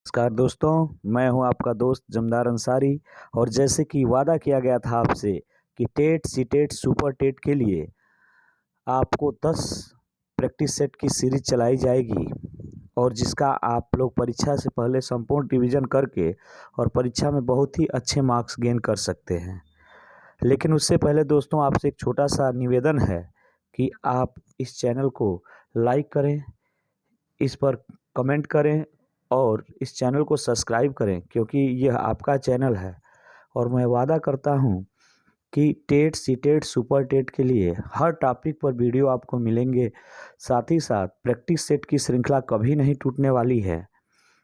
नमस्कार दोस्तों, मैं हूं आपका दोस्त जमदार अंसारी। और जैसे कि वादा किया गया था आपसे कि टेट सीटेट सुपर टेट के लिए आपको 10 प्रैक्टिस सेट की सीरीज चलाई जाएगी और जिसका आप लोग परीक्षा से पहले संपूर्ण रिवीजन करके और परीक्षा में बहुत ही अच्छे मार्क्स गेन कर सकते हैं। लेकिन उससे पहले दोस्तों आपसे एक छोटा सा निवेदन है कि आप इस चैनल को लाइक करें, इस पर कमेंट करें और इस चैनल को सब्सक्राइब करें, क्योंकि यह आपका चैनल है। और मैं वादा करता हूं कि टेट सीटेट सुपर टेट के लिए हर टॉपिक पर वीडियो आपको मिलेंगे। साथ ही साथ प्रैक्टिस सेट की श्रृंखला कभी नहीं टूटने वाली है।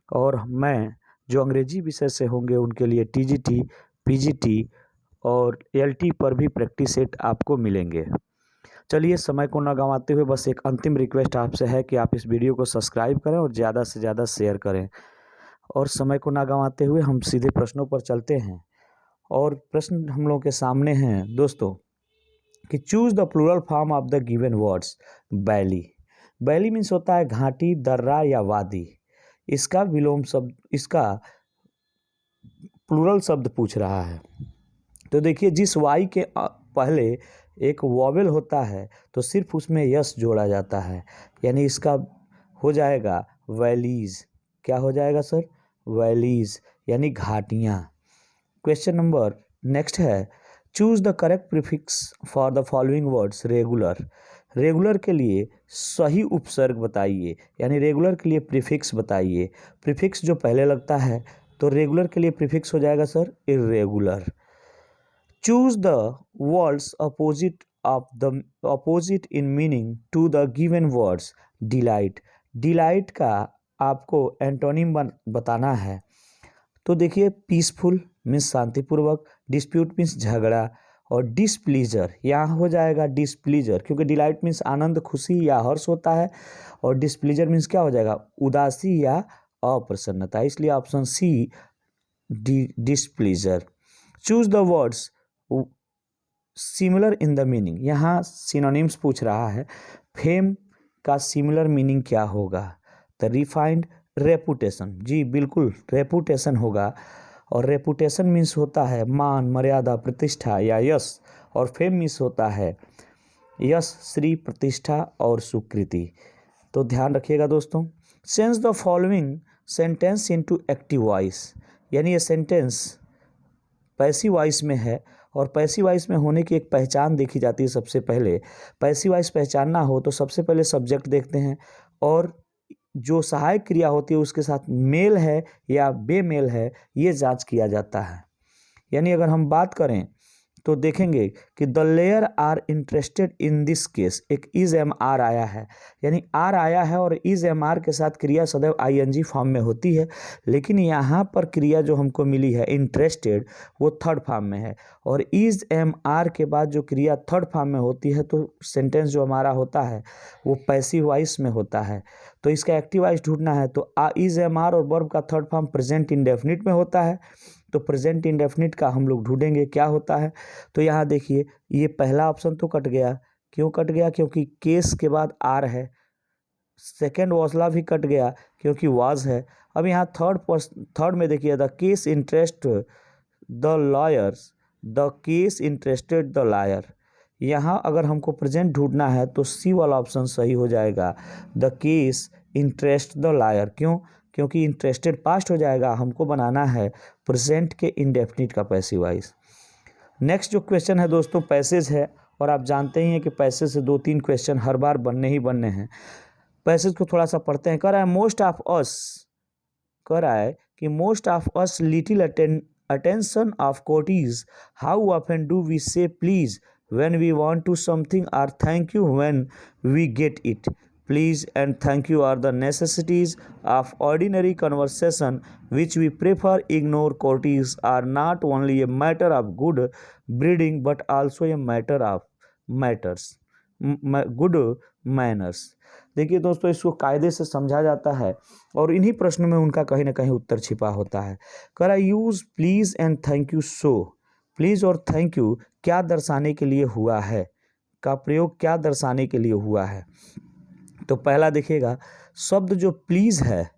और मैं जो अंग्रेजी विषय से होंगे उनके लिए टीजीटी, पीजीटी और एलटी पर भी प्रैक्टिस सेट आपको मिलेंगे। चलिए, समय को न गंवाते हुए बस एक अंतिम रिक्वेस्ट आपसे है कि आप इस वीडियो को सब्सक्राइब करें और ज़्यादा से ज़्यादा शेयर करें। और समय को ना गंवाते हुए हम सीधे प्रश्नों पर चलते हैं। और प्रश्न हम लोगों के सामने हैं दोस्तों कि choose the plural form of the given words. Valley, valley means होता है घाटी, दर्रा या वादी। इसका विलोम शब्द, इसका प्लूरल शब्द पूछ रहा है। तो देखिए, जिस वाई के पहले एक वॉवेल होता है तो सिर्फ उसमें यस जोड़ा जाता है, यानी इसका हो जाएगा वैलीज। क्या हो जाएगा सर? वैलीज यानी घाटियाँ। क्वेश्चन नंबर नेक्स्ट है, choose the correct prefix for the following words. Regular, regular के लिए सही उपसर्ग बताइए, यानी रेगुलर के लिए प्रीफिक्स बताइए। प्रीफिक्स जो पहले लगता है तो रेगुलर के लिए प्रीफिक्स हो जाएगा सर irregular. Choose the words opposite in meaning to the given words. Delight, delight का आपको एंटोनिम बताना है। तो देखिए, पीसफुल मीन्स शांतिपूर्वक, डिस्प्यूट मीन्स झगड़ा, और डिसप्लीजर यहाँ हो जाएगा डिसप्लीजर, क्योंकि डिलाइट मीन्स आनंद, खुशी या हर्ष होता है, और डिसप्लीजर मीन्स क्या हो जाएगा? उदासी या अप्रसन्नता। इसलिए option C displeasure. Choose the words similar in the meaning. यहाँ सिनोनिम्स पूछ रहा है। फेम का सिमिलर मीनिंग क्या होगा? The refined, reputation. जी बिल्कुल, रेपुटेशन होगा। और रेपुटेशन मीन्स होता है मान, मर्यादा, प्रतिष्ठा या यश। और फेम मीन्स होता है यश, श्री, प्रतिष्ठा और स्वीकृति। तो ध्यान रखिएगा दोस्तों। Sense the following sentence into active voice, यानी ये सेंटेंस पैसिव वॉइस में है। और पैसिव वॉइस में होने की एक पहचान देखी जाती है। सबसे पहले पैसिव वॉइस पहचानना हो तो सबसे पहले सब्जेक्ट देखते हैं, और जो सहायक क्रिया होती है उसके साथ मेल है या बेमेल है, ये जांच किया जाता है। यानी अगर हम बात करें तो देखेंगे कि the lawyer are interested in this case, एक इज एम आर आया है, यानी आर आया है और इज एम आर के साथ क्रिया सदैव आईएनजी फॉर्म में होती है। लेकिन यहाँ पर क्रिया जो हमको मिली है इंटरेस्टेड, वो थर्ड फॉर्म में है। और इज एम आर के बाद जो क्रिया थर्ड फॉर्म में होती है तो सेंटेंस जो हमारा होता है वो पैसिव वॉइस में होता है। तो इसका एक्टिव वॉइस ढूंढना है तो इज एम आर और वर्ब का थर्ड फॉर्म प्रेजेंट इंडेफिनिट में होता है। तो प्रेजेंट इंडेफिनिट का हम लोग ढूंढेंगे क्या होता है। तो यहाँ देखिए, ये पहला ऑप्शन तो कट गया। क्यों कट गया? क्योंकि केस के बाद आर है। सेकेंड वॉसला भी कट गया क्योंकि वाज है। अब यहाँ थर्ड में देखिए, the case interest the lawyers, the case interested the lawyer. यहाँ अगर हमको प्रेजेंट ढूंढना है तो सी वाला ऑप्शन सही हो जाएगा, the case interest the lawyer. क्यों? क्योंकि इंटरेस्टेड पास्ट हो जाएगा, हमको बनाना है प्रेजेंट के इंडेफिनिट का पैसिव वॉइस। नेक्स्ट जो क्वेश्चन है दोस्तों पैसेज है, और आप जानते ही हैं कि पैसेज से 2-3 क्वेश्चन हर बार बनने ही बनने हैं। पैसेज को थोड़ा सा पढ़ते हैं। कह रहा है मोस्ट ऑफ अस, कह रहा है कि most of us little attention of courtesies, how often do we say please when we want to something, or thank you when we get it. Please and thank you are the necessities of ordinary conversation which we prefer ignore. Courtesies are not only a matter of good breeding but also a matter of good manners. देखिए दोस्तों, इसको कायदे से समझा जाता है और इन्हीं प्रश्नों में उनका कहीं ना कहीं उत्तर छिपा होता है। कह रहा use please and thank you so. Please और थैंक यू क्या दर्शाने के लिए हुआ है, का प्रयोग क्या दर्शाने के लिए हुआ है। तो पहला देखिएगा, शब्द जो प्लीज है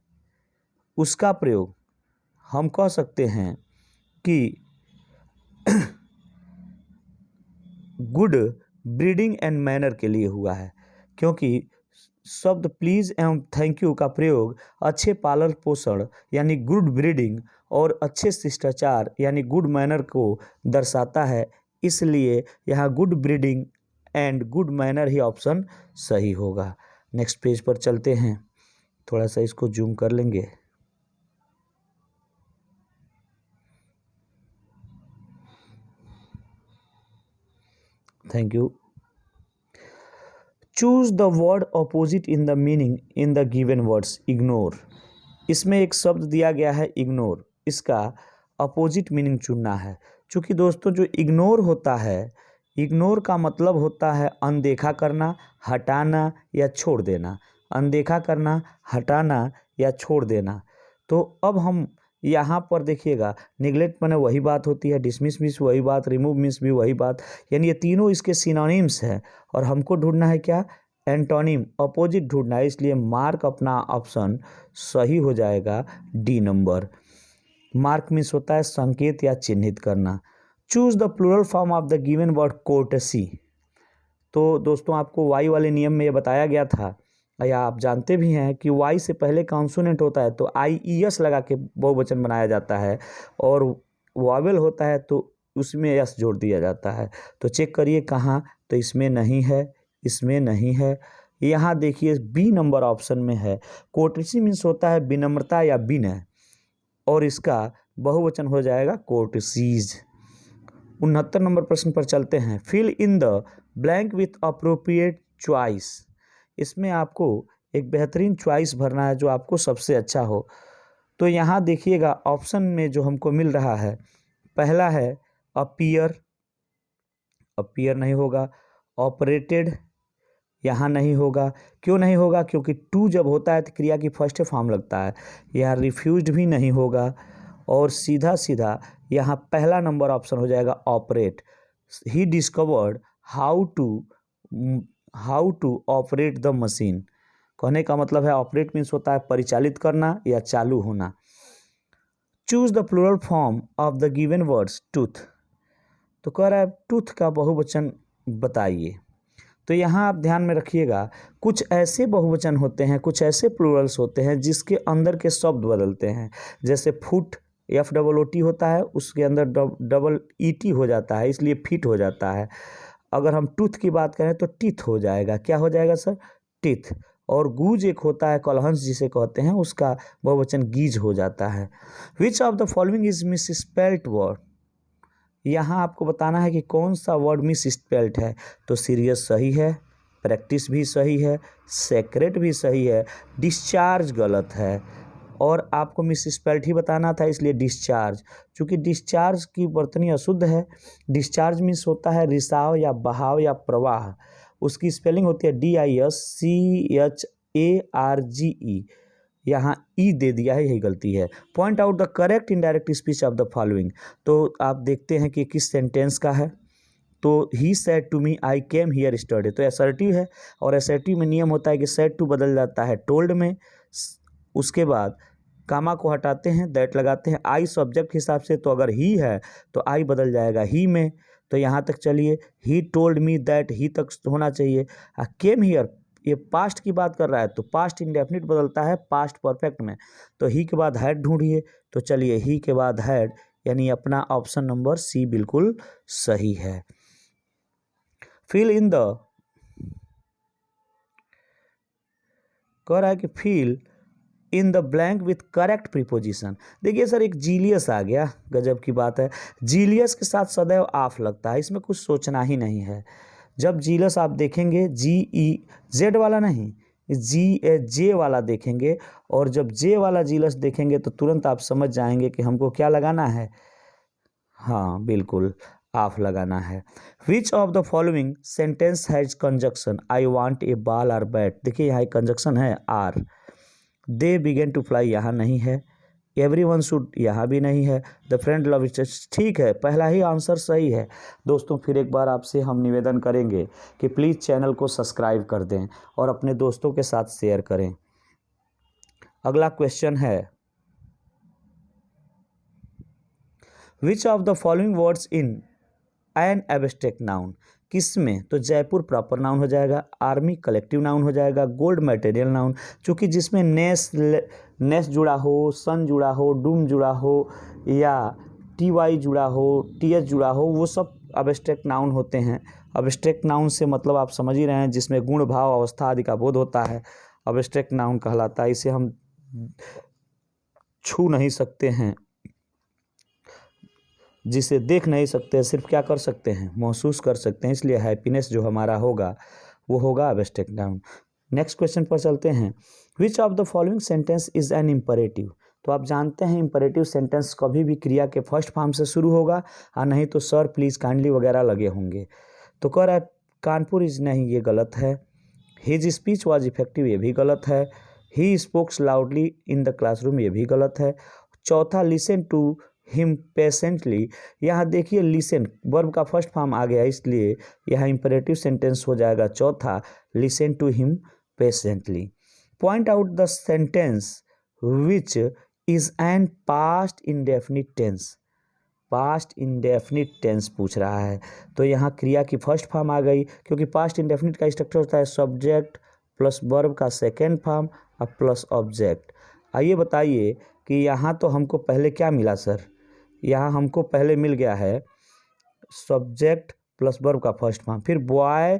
उसका प्रयोग हम कह सकते हैं कि गुड ब्रीडिंग एंड मैनर के लिए हुआ है, क्योंकि शब्द प्लीज़ एवं थैंक यू का प्रयोग अच्छे पालन पोषण यानी गुड ब्रीडिंग और अच्छे शिष्टाचार यानी गुड मैनर को दर्शाता है। इसलिए यहाँ good breeding and good manner he option सही होगा। नेक्स्ट पेज पर चलते हैं, थोड़ा सा इसको जूम कर लेंगे। Thank you. Choose the word opposite in the meaning in the given words. Ignore, इसमें एक शब्द दिया गया है इग्नोर, इसका अपोजिट मीनिंग चुनना है। चूँकि दोस्तों जो इग्नोर होता है, इग्नोर का मतलब होता है अनदेखा करना, हटाना या छोड़ देना। अनदेखा करना, हटाना या छोड़ देना। तो अब हम यहाँ पर देखिएगा, निगलेक्ट माने वही बात होती है, डिसमिस मीन्स वही बात, रिमूव मीन्स भी वही बात, यानी ये तीनों इसके सिनोनिम्स हैं। और हमको ढूंढना है क्या, एंटोनिम, अपोजिट ढूंढना है। इसलिए मार्क अपना ऑप्शन सही हो जाएगा डी नंबर। मार्क मीन्स होता है संकेत या चिन्हित करना। Choose the plural form of the given word courtesy. तो दोस्तों आपको वाई वाले नियम में ये बताया गया था, या आप जानते भी हैं कि वाई से पहले कॉन्सोनेंट होता है तो IES लगा के बहुवचन बनाया जाता है, और वावेल होता है तो उसमें यस जोड़ दिया जाता है। तो चेक करिए कहाँ, तो इसमें नहीं है, इसमें नहीं है। यहाँ देखिए बी नंबर ऑप्शन में है। कोर्टेसी मीन्स होता है विनम्रता या विनय, और इसका बहुवचन हो जाएगा कोर्टेसीज। 69 नंबर प्रश्न पर चलते हैं। Fill in the blank with appropriate choice. इसमें आपको एक बेहतरीन चॉइस भरना है जो आपको सबसे अच्छा हो। तो यहाँ देखिएगा ऑप्शन में जो हमको मिल रहा है, पहला है अपीयर, अपीयर नहीं होगा। ऑपरेटेड यहाँ नहीं होगा। क्यों नहीं होगा, क्योंकि टू जब होता है तो क्रिया की फर्स्ट फॉर्म लगता है। यहाँ रिफ्यूज्ड भी नहीं होगा। और सीधा सीधा यहाँ पहला नंबर ऑप्शन हो जाएगा operate. He discovered how to operate the machine. कहने का मतलब है ऑपरेट मीन्स होता है परिचालित करना या चालू होना। Choose the plural form of the given words tooth. तो कह रहा है टूथ का बहुवचन बताइए। तो यहाँ आप ध्यान में रखिएगा, कुछ ऐसे बहुवचन होते हैं, कुछ ऐसे प्लूरल्स होते हैं जिसके अंदर के शब्द बदलते हैं। जैसे फुट FOOT होता है, उसके अंदर डबल ET हो जाता है, इसलिए फिट हो जाता है। अगर हम टूथ की बात करें तो टीथ हो जाएगा। क्या हो जाएगा सर, टीथ। और गूज एक होता है कलहंस जिसे कहते हैं, उसका बहुवचन गीज हो जाता है। Which of the following is misspelled word. यहाँ आपको बताना है कि कौन सा वर्ड मिसस्पेल्ड है। तो सीरियस सही है, प्रैक्टिस भी सही है, सेक्रेट भी सही है, डिस्चार्ज गलत है। और आपको मिसस्पेल्ड ही बताना था, इसलिए डिस्चार्ज। चूँकि डिस्चार्ज की वर्तनी अशुद्ध है। डिस्चार्ज मीन्स होता है रिसाव या बहाव या प्रवाह। उसकी स्पेलिंग होती है DISCHARGE। यहाँ ई दे दिया है, यही गलती है। Point out the correct indirect speech of the following. तो आप देखते हैं कि किस सेंटेंस का है। तो he said to me I came here study. तो असर्टिव है, और असर्टिव में नियम होता है कि सेड टू बदल जाता है टोल्ड में। उसके बाद कामा को हटाते हैं, दैट लगाते हैं। आई सब्जेक्ट हिसाब से, तो अगर ही है तो आई बदल जाएगा ही में। तो यहाँ तक चलिए, ही टोल्ड मी दैट, ही तक होना चाहिए। केम हियर, ये पास्ट की बात कर रहा है तो पास्ट इंडेफिनिट बदलता है पास्ट परफेक्ट में। तो ही के बाद हैड ढूंढिए। तो चलिए ही के बाद हैड, यानी अपना ऑप्शन नंबर सी बिल्कुल सही है। फिल इन द, कह रहा है कि fill in the blank with correct preposition. देखिए सर, एक जीलियस आ गया, गजब की बात है। जीलियस के साथ सदैव ऑफ लगता है, इसमें कुछ सोचना ही नहीं है। जब जीलस आप देखेंगे, GEZ वाला नहीं, GJ वाला देखेंगे, और जब जे वाला जीलस देखेंगे तो तुरंत आप समझ जाएंगे कि हमको क्या लगाना है। हाँ बिल्कुल, ऑफ लगाना है। Which of the following sentence has conjunction I want a ball और बैट। देखिए यहाँ कंजक्शन है or. They begin to fly यहाँ नहीं है। एवरीवन शुड यहाँ भी नहीं है। द फ्रेंड लव इच, ठीक है, पहला ही आंसर सही है। दोस्तों फिर एक बार आपसे हम निवेदन करेंगे कि प्लीज़ चैनल को सब्सक्राइब कर दें और अपने दोस्तों के साथ शेयर करें। अगला क्वेश्चन है, which of the following words in an abstract noun, किस में, तो जयपुर प्रॉपर नाउन हो जाएगा, आर्मी कलेक्टिव नाउन हो जाएगा, गोल्ड मटेरियल नाउन, चूँकि जिसमें नेस जुड़ा हो, सन जुड़ा हो, डूम जुड़ा हो या टी जुड़ा हो, टी जुड़ा हो, वो सब एब्स्ट्रैक्ट नाउन होते हैं। एब्स्ट्रैक्ट नाउन से मतलब आप समझ ही रहे हैं, जिसमें गुण भाव अवस्था आदि का बोध होता है, एब्स्ट्रैक्ट नाउन कहलाता है। इसे हम छू नहीं सकते हैं, जिसे देख नहीं सकते, सिर्फ क्या कर सकते हैं, महसूस कर सकते हैं, इसलिए हैप्पीनेस जो हमारा होगा वो होगा एब्स्ट्रैक्ट नाउन। नेक्स्ट क्वेश्चन पर चलते हैं। विच of the following sentence is an imperative, तो आप जानते हैं इम्परेटिव सेंटेंस कभी भी क्रिया के फर्स्ट फॉर्म से शुरू होगा और नहीं तो सर प्लीज़ काइंडली वगैरह लगे होंगे। तो कह रहा है कानपुर इज, नहीं ये गलत है। हिज स्पीच वॉज इफेक्टिव, ये भी गलत है। He spokes loudly in the classroom, ये भी गलत है। चौथा लिसन टू हिम पेशेंटली, यहाँ देखिए लिसन वर्ब का फर्स्ट फॉर्म आ गया, इसलिए यहाँ इम्परेटिव सेंटेंस हो जाएगा चौथा, listen to him patiently. Point out the sentence which is an past indefinite tense, past indefinite tense पूछ रहा है, तो यहाँ क्रिया की फर्स्ट फॉर्म आ गई, क्योंकि पास्ट इंडेफिनिट का स्ट्रक्चर होता है सब्जेक्ट प्लस वर्ब का सेकेंड फॉर्म और प्लस ऑब्जेक्ट। आइए बताइए कि यहाँ तो हमको पहले क्या मिला सर, यहाँ हमको पहले मिल गया है सब्जेक्ट प्लस वर्ब का फर्स्ट फॉर्म, फिर बॉय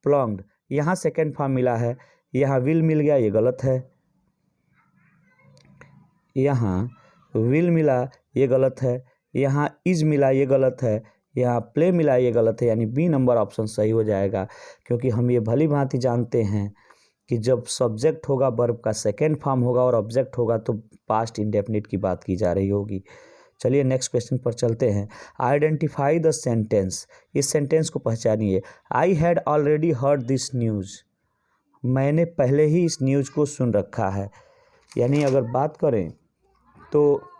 प्लंग्ड, यहाँ सेकेंड फॉर्म मिला है, यहाँ विल मिल गया, ये गलत है। यहाँ विल मिला, ये गलत है। यहाँ इज मिला, ये गलत है। यहाँ प्ले मिला, ये गलत है, यानी बी नंबर ऑप्शन सही हो जाएगा, क्योंकि हम ये भली भांति जानते हैं कि जब सब्जेक्ट होगा वर्ब का सेकेंड फॉर्म होगा और ऑब्जेक्ट होगा तो पास्ट इंडेफिनिट की बात की जा रही होगी। चलिए नेक्स्ट क्वेश्चन पर चलते हैं। आइडेंटिफाई द सेंटेंस, इस सेंटेंस को पहचानिए। I had already heard this news, मैंने पहले ही इस न्यूज़ को सुन रखा है, यानी अगर बात करें तो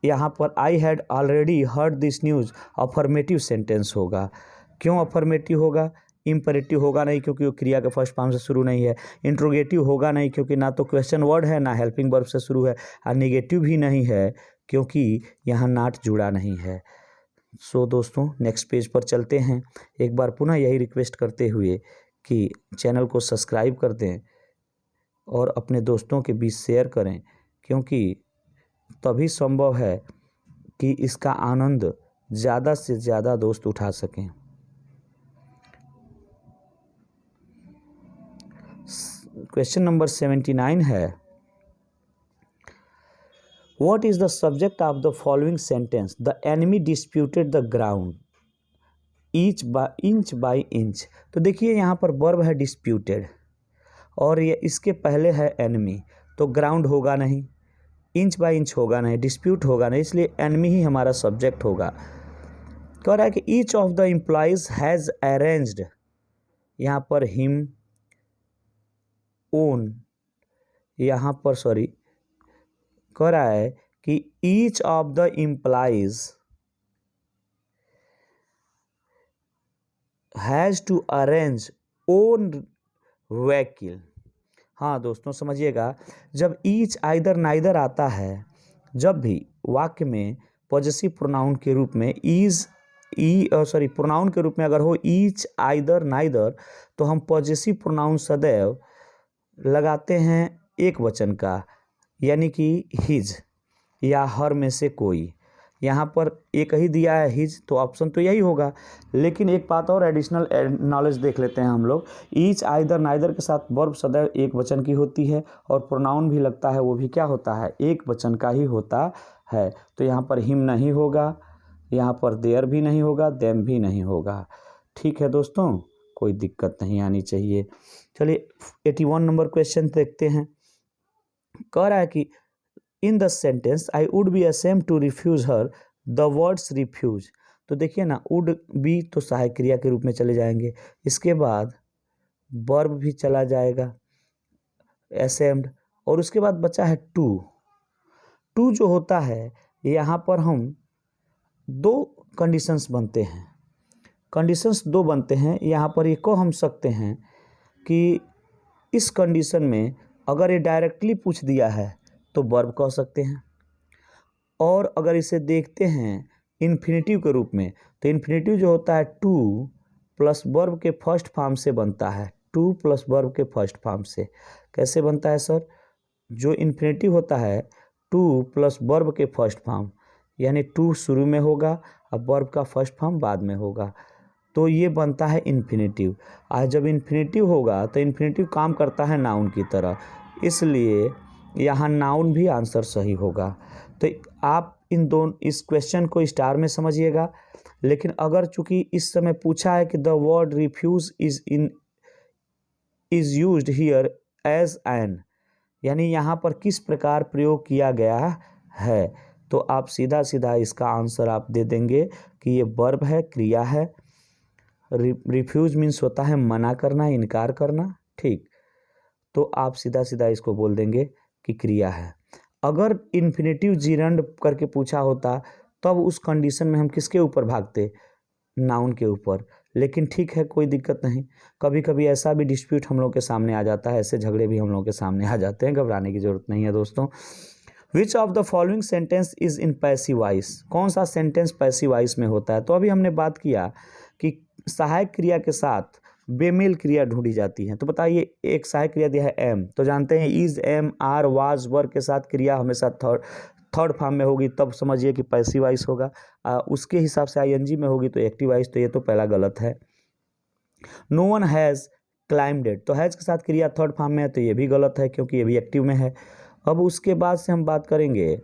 यहाँ पर आई had already heard this news affirmative sentence होगा। क्यों अफर्मेटिव होगा, इम्परेटिव होगा नहीं क्योंकि वो क्रिया के फर्स्ट फॉर्म से शुरू नहीं है, इंट्रोगेटिव होगा नहीं क्योंकि ना तो क्वेश्चन वर्ड है ना हेल्पिंग वर्ब से शुरू है, और नेगेटिव भी नहीं है क्योंकि यहाँ नॉट जुड़ा नहीं है। सो दोस्तों नेक्स्ट पेज पर चलते हैं। एक बार पुनः यही रिक्वेस्ट करते हुए कि चैनल को सब्सक्राइब कर दें और अपने दोस्तों के बीच शेयर करें, क्योंकि तभी संभव है कि इसका आनंद ज़्यादा से ज़्यादा दोस्त उठा सकें। क्वेश्चन नंबर 79 है, what is the subject of the following sentence, the enemy disputed the ground inch by inch. तो देखिए यहाँ पर वर्ब है डिस्प्यूटेड और ये इसके पहले है एनिमी, तो ग्राउंड होगा नहीं, इंच बाय इंच होगा नहीं, डिस्प्यूट होगा नहीं, इसलिए एनिमी ही हमारा सब्जेक्ट होगा। कह रहा है कि each of the employees has arranged, यहाँ पर हिम ओन, यहाँ पर सॉरी कह रहा है कि each of the employees has to arrange own vehicle. हाँ दोस्तों समझिएगा, जब ईच आइदर नाइदर आता है, जब भी वाक्य में पॉजेसिव प्रोनाउन के रूप में प्रोनाउन के रूप में अगर हो ईच आइदर नाइदर, तो हम पॉजेसिव प्रोनाउन सदैव लगाते हैं एक वचन का, यानी कि हिज या हर में से कोई। यहाँ पर एक ही दिया है हिज, तो ऑप्शन तो यही होगा। लेकिन एक बात और एडिशनल नॉलेज देख लेते हैं हम लोग, ईच आइदर नाइदर के साथ वर्ब सदैव एक वचन की होती है और प्रोनाउन भी लगता है, वो भी क्या होता है, एक वचन का ही होता है। तो यहाँ पर हिम नहीं होगा, यहाँ पर देयर भी नहीं होगा, देम भी नहीं होगा। ठीक है दोस्तों, कोई दिक्कत नहीं आनी चाहिए। चलिए 81 नंबर क्वेश्चन देखते हैं। कह रहा है कि in the sentence I would be ashamed to refuse her, the words refuse. तो देखिए ना, वुड बी तो सहायक क्रिया के रूप में चले जाएंगे, इसके बाद वर्ब भी चला जाएगा असेम्ड, और उसके बाद बचा है टू। टू जो होता है यहाँ पर हम दो कंडीशंस बनते हैं, कंडीशंस दो बनते हैं। यहाँ पर ये कह हम सकते हैं कि इस कंडीशन में अगर ये डायरेक्टली पूछ दिया है तो वर्ब कह सकते हैं, और अगर इसे देखते हैं इन्फिनेटिव के रूप में, तो इन्फिनेटिव जो होता है टू प्लस वर्ब के फर्स्ट फॉर्म से बनता है, टू प्लस वर्ब के फर्स्ट फॉर्म से। कैसे बनता है सर? जो इन्फिनेटिव होता है टू प्लस वर्ब के फर्स्ट फॉर्म, यानी टू शुरू में होगा और वर्ब का फर्स्ट फॉर्म बाद में होगा, तो ये बनता है इन्फिनेटिव। आज जब इन्फिनेटिव होगा तो इन्फिनेटिव काम करता है नाउन की तरह, इसलिए यहाँ नाउन भी आंसर सही होगा। तो आप इस क्वेश्चन को स्टार में समझिएगा। लेकिन अगर चूंकि इस समय पूछा है कि the word refuse is used here as an, यानी यहाँ पर किस प्रकार प्रयोग किया गया है, तो आप सीधा सीधा इसका आंसर आप दे देंगे कि ये वर्ब है, क्रिया है। रिफ्यूज मीन्स होता है मना करना, इनकार करना, ठीक। तो आप सीधा सीधा इसको बोल देंगे कि क्रिया है। अगर इन्फिनेटिव जीरंड करके पूछा होता तब उस कंडीशन में हम किसके ऊपर भागते? नाउन के ऊपर। लेकिन ठीक है, कोई दिक्कत नहीं। कभी कभी ऐसा भी डिस्प्यूट हम लोग के सामने आ जाता है, ऐसे झगड़े भी हम लोग के सामने आ जाते हैं, घबराने की जरूरत नहीं है दोस्तों। विच of the following sentence is in passive voice? कौन सा सेंटेंस पैसिव वॉइस में होता है? तो अभी हमने बात किया कि सहायक क्रिया के साथ बेमेल क्रिया ढूंढी जाती है। तो बताइए, एक सहायक क्रिया दिया है एम, तो जानते हैं इज, एम, आर, वाज, वर के साथ क्रिया हमेशा थर्ड फॉर्म में होगी, तब समझिए कि पैसिव वॉइस होगा। उसके हिसाब से आईएनजी में होगी तो एक्टिव वॉइस, तो ये तो पहला गलत है। No one has claimed it, तो हैज़ के साथ क्रिया थर्ड फॉर्म में है, तो ये भी गलत है क्योंकि ये भी एक्टिव में है। अब उसके बाद से हम बात करेंगे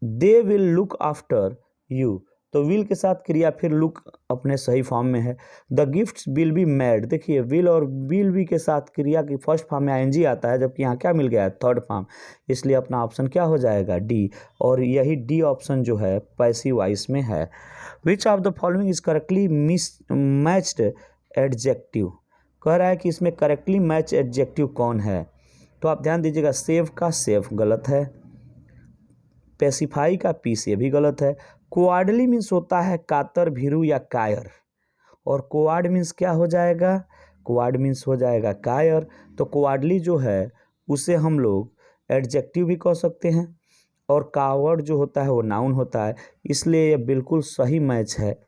they will look after you, तो विल के साथ क्रिया फिर लुक अपने सही फॉर्म में है। The gifts will be made, देखिए विल और विल बी के साथ क्रिया की फर्स्ट फॉर्म में आईएनजी आता है, जबकि यहाँ क्या मिल गया है? थर्ड फॉर्म, इसलिए अपना ऑप्शन क्या हो जाएगा? डी। और यही डी ऑप्शन जो है पैसिव वॉइस में है। Which of the following is correctly matched adjective, कह रहा है कि इसमें करेक्टली मैच एडजेक्टिव कौन है? तो आप ध्यान दीजिएगा, सेव का सेव गलत है, पेसिफाई का पीस ये भी गलत है। कोआडली मीन्स होता है कातर, भीरू या कायर, और कोआड मीन्स क्या हो जाएगा? कोआड मीन्स हो जाएगा कायर। तो कोआडली जो है उसे हम लोग एडजेक्टिव भी कह सकते हैं, और कावर्ड जो होता है वो नाउन होता है, इसलिए ये बिल्कुल सही मैच है।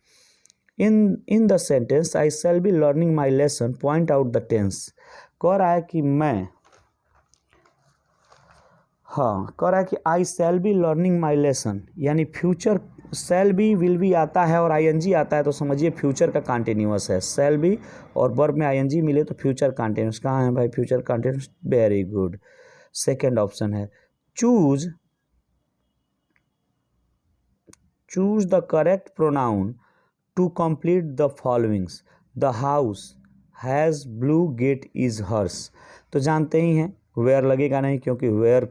In the sentence I shall be learning my lesson point out the tense, कह रहा है कि मैं, हाँ कह रहा है कि I shall be learning my lesson, यानी future shall be will be आता है और आईएनजी आता है, तो समझिए फ्यूचर का कॉन्टिन्यूअस है। शैल बी और वर्ब में आईएनजी मिले तो फ्यूचर कॉन्टिन्यूअस। कहाँ है भाई future continuous? Very good, second option है। Choose the correct pronoun to complete the followings. The house has blue gate is hers, तो जानते ही हैं वेयर लगेगा नहीं, क्योंकि वेयर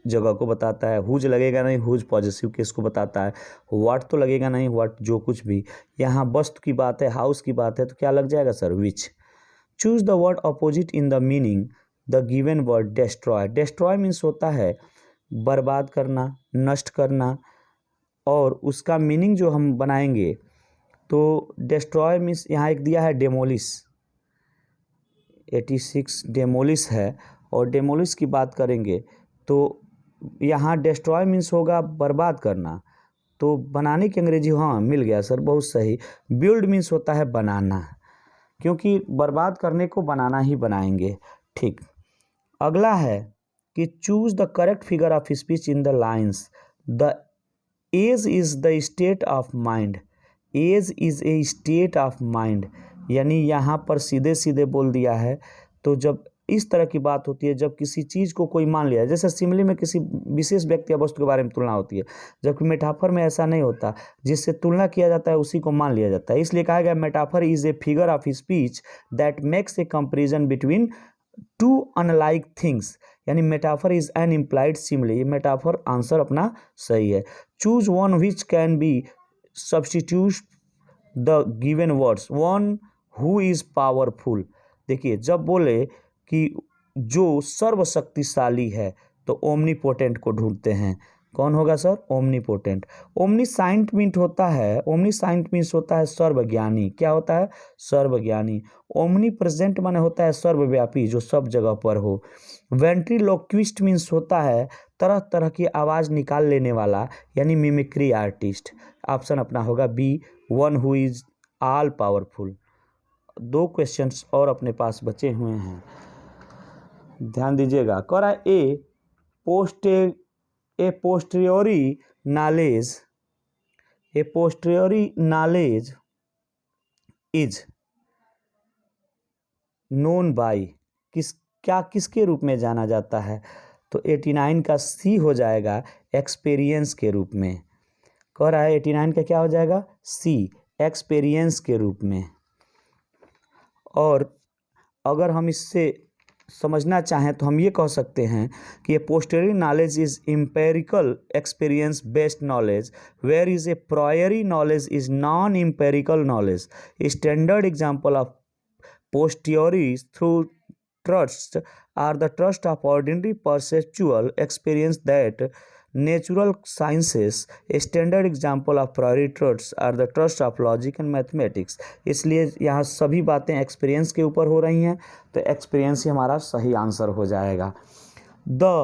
जगह को बताता है। हुज लगेगा नहीं, हुज पॉजेसिव केस को बताता है। व्हाट तो लगेगा नहीं, व्हाट जो कुछ भी। यहाँ वस्तु की बात है, हाउस की बात है, तो क्या लग जाएगा sir? Which. Choose the word opposite in the meaning the given word destroy. Destroy means होता है बर्बाद करना, नष्ट करना, और उसका मीनिंग जो हम बनाएंगे तो डेस्ट्रॉय मीन्स यहाँ एक दिया है डेमोलिश, 86 डेमोलिश है, और डेमोलिश की बात करेंगे तो यहाँ डेस्ट्रॉय मीन्स होगा बर्बाद करना, तो बनाने की अंग्रेजी, हाँ मिल गया सर, बहुत सही। बिल्ड मीन्स होता है बनाना, क्योंकि बर्बाद करने को बनाना ही बनाएंगे, ठीक। अगला है कि choose the correct figure of speech in the lines. The age is the state of mind, age is a state of mind, यानी यहाँ पर सीधे सीधे बोल दिया है। तो जब इस तरह की बात होती है, जब किसी चीज़ को कोई मान लिया, जैसे सिमिली में किसी विशेष व्यक्ति या वस्तु के बारे में तुलना होती है, जबकि मेटाफर में ऐसा नहीं होता, जिससे तुलना किया जाता है उसी को मान लिया जाता है। इसलिए कहा गया metaphor is a figure of speech that makes a comparison between two unlike things, यानी metaphor is an implied simile. ये मेटाफर आंसर अपना सही है। Choose one which can be substitute the given words, one who is powerful. देखिए जब बोले कि जो सर्वशक्तिशाली है तो ओमनीपोटेंट को ढूंढते हैं, कौन होगा सर? ओमनीपोटेंट। ओमनीसाइंट मीन्स होता है सर्वज्ञानी। क्या होता है? सर्वज्ञानी। ओमनी प्रेजेंट माने होता है सर्वव्यापी, जो सब जगह पर हो। वेंट्रीलोक्विस्ट मीन्स होता है तरह तरह की आवाज़ निकाल लेने वाला, यानी मिमिक्री आर्टिस्ट। ऑप्शन अपना होगा B, one who is all powerful. 2 questions और अपने पास बचे हुए हैं, ध्यान दीजिएगा। कह रहा है ए पोस्टेरियोरी नॉलेज इज नोन बाय, किसके रूप में जाना जाता है? तो 89 का सी हो जाएगा, एक्सपीरियंस के रूप में। कह रहा है 89 का क्या हो जाएगा? सी, एक्सपीरियंस के रूप में। और अगर हम इससे समझना चाहें तो हम ये कह सकते हैं कि ये posterior knowledge is empirical experience based knowledge, where is a priori knowledge is non empirical knowledge. Standard example of posteriori through trust are the trust of ordinary perceptual experience that natural sciences. Standard example of priori trusts are the trust of logic and mathematics. इसलिए यहाँ सभी बातें experience के ऊपर हो रही हैं, तो एक्सपीरियंस ही हमारा सही आंसर हो जाएगा। The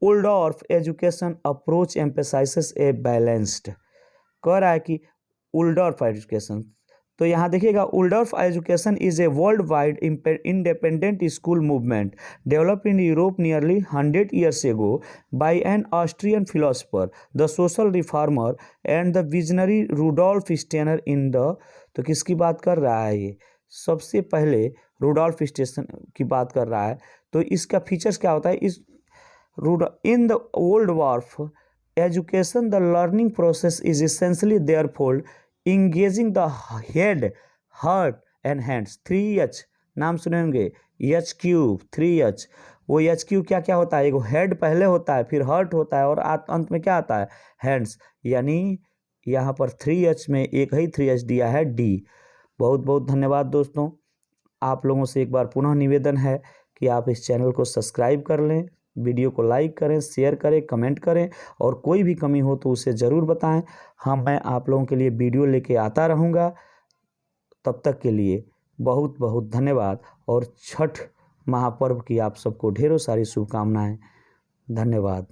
Waldorf education approach emphasizes a balanced। कह रहा है कि Waldorf एजुकेशन, तो यहाँ देखिएगा, Waldorf education is a world wide independent school movement developed in Europe nearly 100 years ago by an Austrian philosopher, the social reformer and the visionary Rudolf Steiner in the. तो किसकी बात कर रहा है ये? सबसे पहले रूडोल्फ स्टेनर की बात कर रहा है। तो इसका फीचर्स क्या होता है? In the Waldorf education the learning process is essentially therefore engaging the head, heart and hands. 3H नाम सुने होंगे, HQ 3H। वो HQ क्या क्या होता है? एक हेड पहले होता है, फिर हार्ट होता है, और अंत में क्या आता है? हैंड्स। यानी यहाँ पर 3H में एक ही 3H दिया है, D। बहुत बहुत धन्यवाद दोस्तों। आप लोगों से एक बार पुनः निवेदन है कि आप इस चैनल को सब्सक्राइब कर लें, वीडियो को लाइक करें, शेयर करें, कमेंट करें, और कोई भी कमी हो तो उसे ज़रूर बताएं। मैं आप लोगों के लिए वीडियो लेके आता रहूँगा। तब तक के लिए बहुत बहुत धन्यवाद, और छठ महापर्व की आप सबको ढेरों सारी शुभकामनाएं। धन्यवाद।